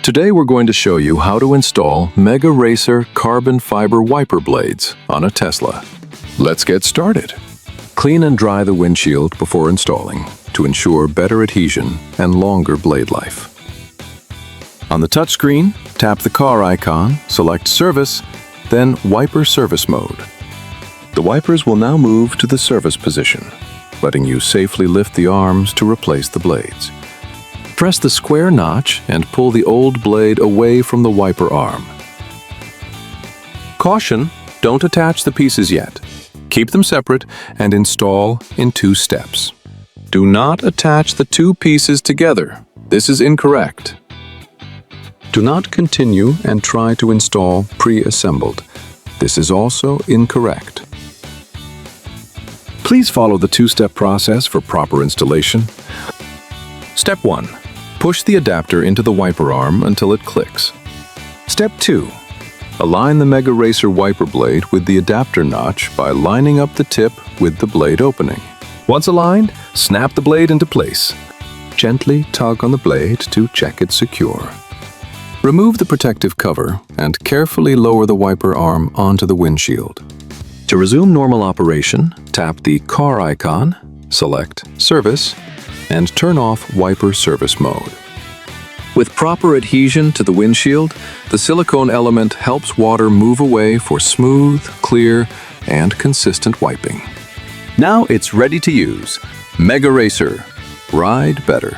Today we're going to show you how to install Mega Racer carbon fiber wiper blades on a Tesla. Let's get started. Clean and dry the windshield before installing to ensure better adhesion and longer blade life. On the touchscreen, tap the car icon, select Service, then Wiper Service Mode. The wipers will now move to the service position, letting you safely lift the arms to replace the blades. Press the square notch and pull the old blade away from the wiper arm. Caution, don't attach the pieces yet. Keep them separate and install in 2 steps. Do not attach the 2 pieces together. This is incorrect. Do not continue and try to install pre-assembled. This is also incorrect. Please follow the 2-step process for proper installation. Step 1. Push the adapter into the wiper arm until it clicks. Step 2. Align the Mega Racer wiper blade with the adapter notch by lining up the tip with the blade opening. Once aligned, snap the blade into place. Gently tug on the blade to check it's secure. Remove the protective cover and carefully lower the wiper arm onto the windshield. To resume normal operation, tap the car icon, select Service, and turn off Wiper Service Mode. With proper adhesion to the windshield, the silicone element helps water move away for smooth, clear, and consistent wiping. Now it's ready to use. Mega Racer. Ride better.